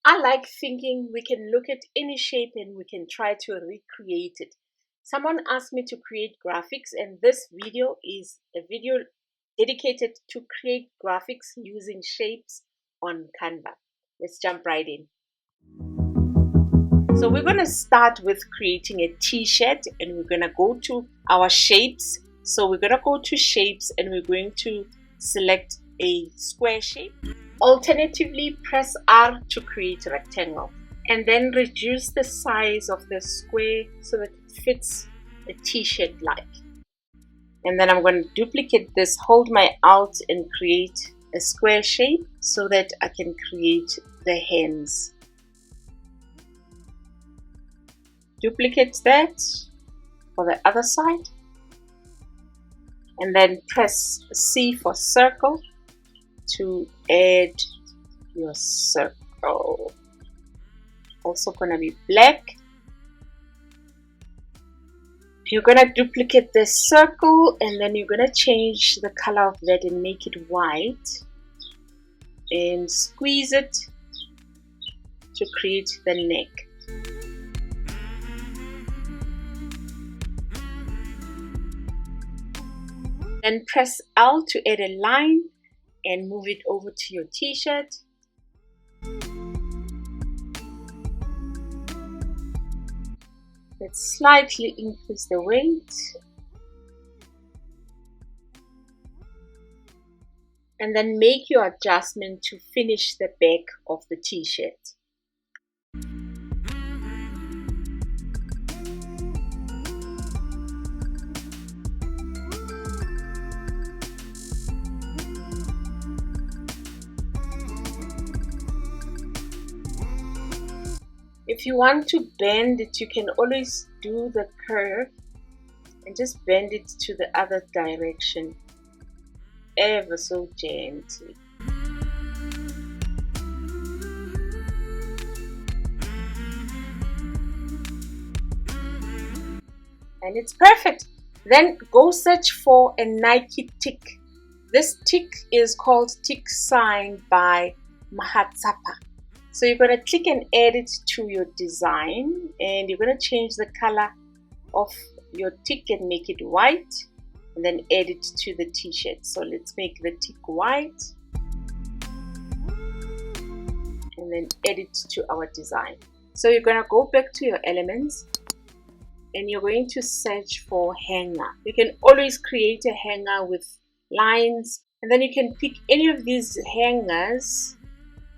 I like thinking we can look at any shape and we can try to recreate it. Someone asked me to create graphics, and this video is a video dedicated to create graphics using shapes on Canva. Let's jump right in. So we're going to start with creating a t-shirt, and we're going to go to our shapes. So we're going to go to shapes and we're going to select a square shape. Alternatively, press R to create a rectangle, and then reduce the size of the square so that it fits a t-shirt like. And then I'm going to duplicate this, hold my Alt and create a square shape so that I can create the hands. Duplicate that for the other side, and then press C for circle to add your circle. Also gonna be black. You're gonna duplicate the circle, and then you're gonna change the color of that and make it white, and squeeze it to create the neck. Then press L to add a line and move it over to your t-shirt. Let's slightly increase the weight. And then make your adjustment to finish the back of the t-shirt. If you want to bend it, you can always do the curve and just bend it to the other direction, ever so gently. And it's perfect. Then go search for a Nike tick. This tick is called Tick Sign by Mahatsapa. So you're going to click and add it to your design, and you're going to change the color of your tick and make it white, and then add it to the t-shirt. So let's make the tick white and then add it to our design. So you're going to go back to your elements and you're going to search for hanger. You can always create a hanger with lines, and then you can pick any of these hangers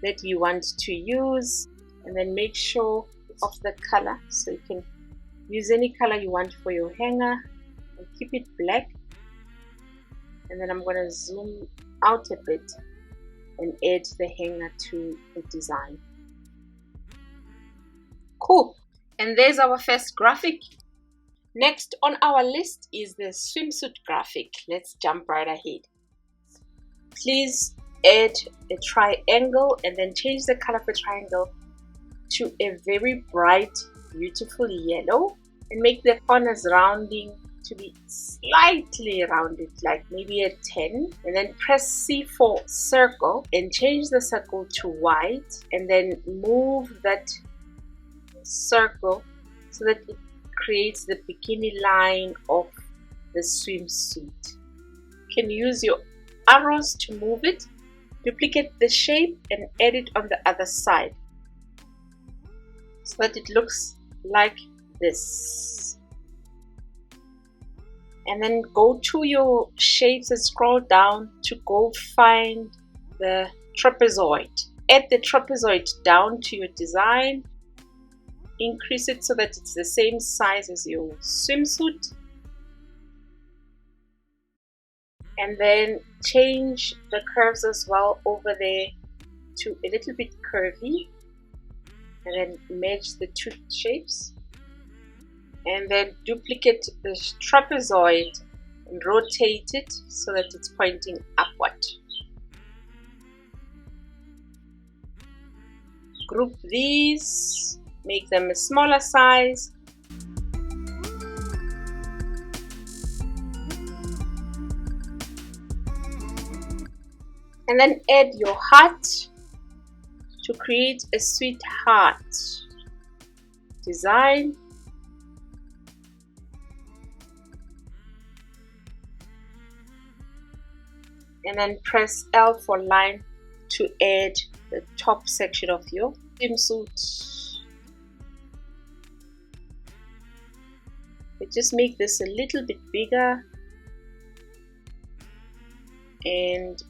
that you want to use, and then make sure of the color. So you can use any color you want for your hanger and keep it black. And then I'm going to zoom out a bit and add the hanger to the design. Cool. And there's our first graphic. Next on our list is the swimsuit graphic. Let's jump right ahead. Please add a triangle and then change the color of the triangle to a very bright, beautiful yellow, and make the corners rounding to be slightly rounded, like maybe a 10. And then press C for circle and change the circle to white, and then move that circle so that it creates the bikini line of the swimsuit. You can use your arrows to move it. Duplicate the shape and add it on the other side so that it looks like this. And then go to your shapes and scroll down to go find the trapezoid. Add the trapezoid down to your design. Increase it so that it's the same size as your swimsuit. And then change the curves as well over there to a little bit curvy, and then merge the two shapes, and then duplicate the trapezoid and rotate it so that it's pointing upward. Group these, make them a smaller size. And then add your heart to create a sweetheart design. And then press L for line to add the top section of your swimsuit. We just make this a little bit bigger and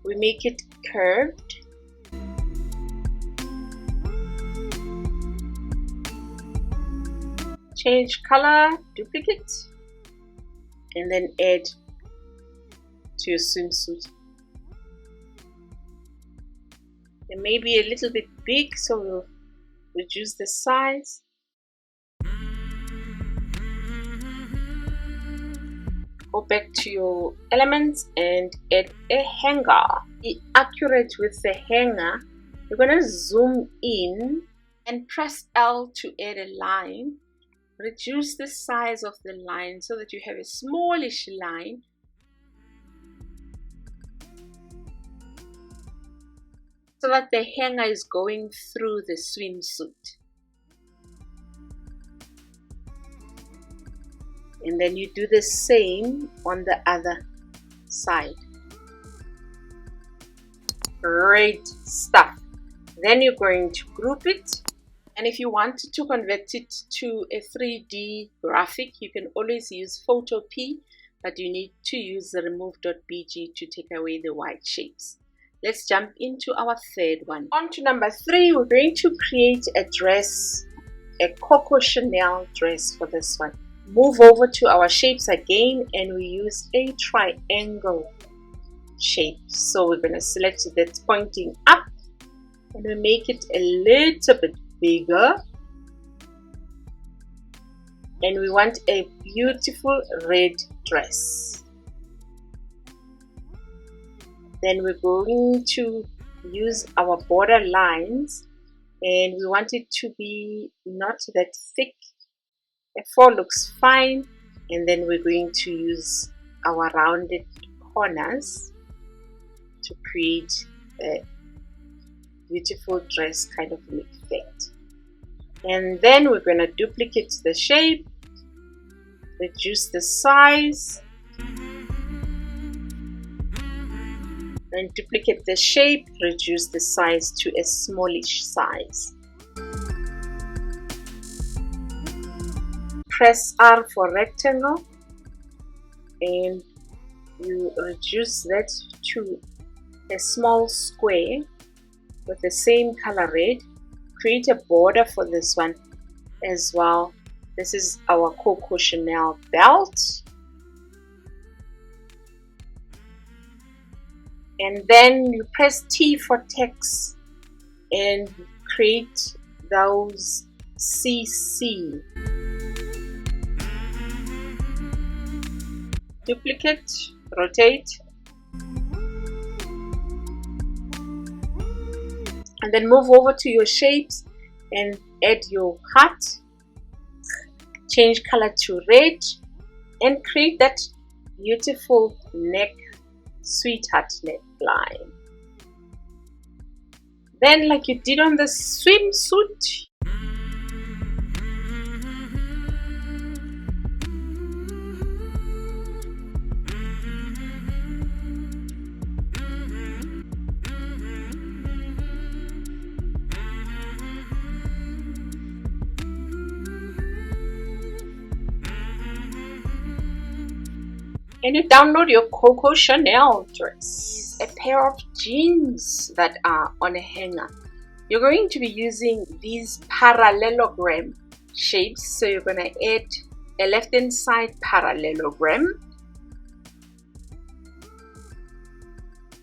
we make it curved. Change color, duplicate, and then add to your swimsuit. It may be a little bit big, so we'll reduce the size. Go back to your elements and add a hanger. Be accurate with the hanger. You're going to zoom in and press L to add a line. Reduce the size of the line so that you have a smallish line. So that the hanger is going through the swimsuit. And then you do the same on the other side. Great stuff. Then you're going to group it. And if you want to convert it to a 3D graphic, you can always use Photo P, but you need to use the remove.bg to take away the white shapes. Let's jump into our third one. On to number 3, we're going to create a dress, a Coco Chanel dress for this one. Move over to our shapes again and we use a triangle shape. So we're going to select it that's pointing up and we make it a little bit bigger, and we want a beautiful red dress. Then we're going to use our border lines and we want it to be not that thick. A 4 looks fine, and then we're going to use our rounded corners to create a beautiful dress kind of an effect. And then we're going to duplicate the shape, reduce the size, and duplicate the shape, reduce the size to a smallish size. Press R for rectangle and you reduce that to a small square with the same color red. Create a border for this one as well. This is our Coco Chanel belt. And then you press T for text and create those CC. Duplicate, rotate, and then move over to your shapes and add your heart. Change color to red and create that beautiful neck, sweetheart neckline. Then, like you did on the swimsuit, and you download your Coco Chanel dress. A pair of jeans that are on a hanger. You're going to be using these parallelogram shapes. So you're going to add a left hand side parallelogram.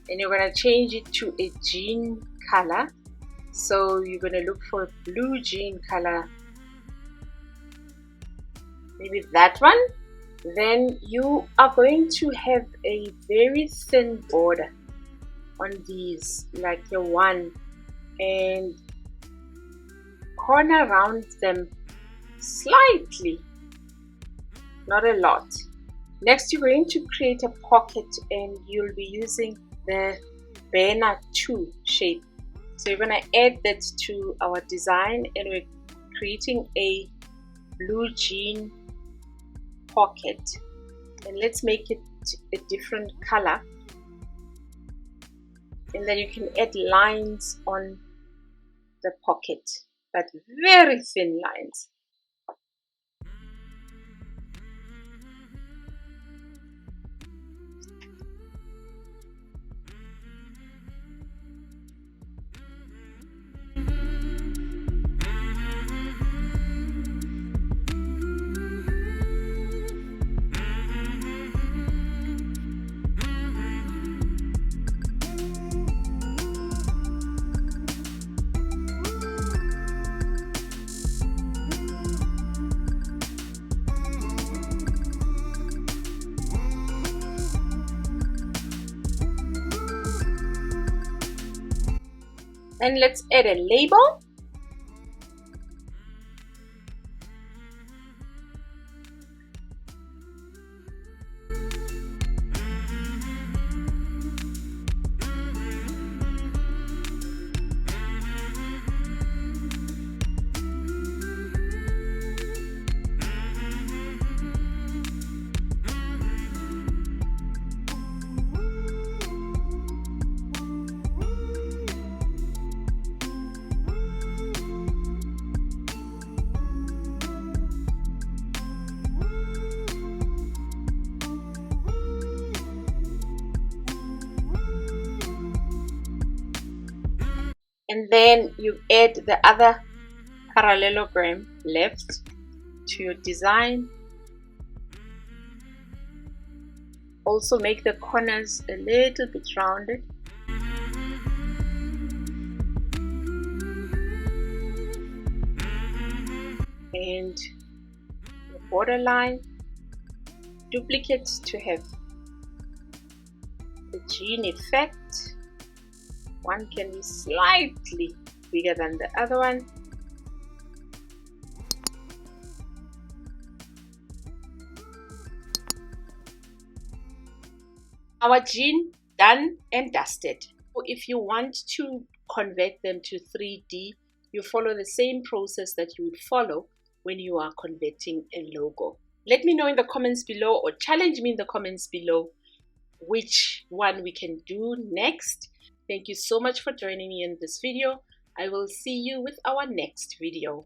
And you're going to change it to a jean color. So you're going to look for a blue jean color. Maybe that one. Then you are going to have a very thin border on these, like a 1, and corner around them slightly, not a lot. Next, you're going to create a pocket and you'll be using the banner 2 shape. So you're going to add that to our design, and we're creating a blue jean pocket. And let's make it a different color. And then you can add lines on the pocket, but very thin lines. And let's add a label. And then you add the other parallelogram left to your design. Also make the corners a little bit rounded. And the borderline, duplicate to have the jean effect. One can be slightly bigger than the other one. Our jean done and dusted. If you want to convert them to 3D, you follow the same process that you would follow when you are converting a logo. Let me know in the comments below, or challenge me in the comments below, which one we can do next. Thank you so much for joining me in this video. I will see you with our next video.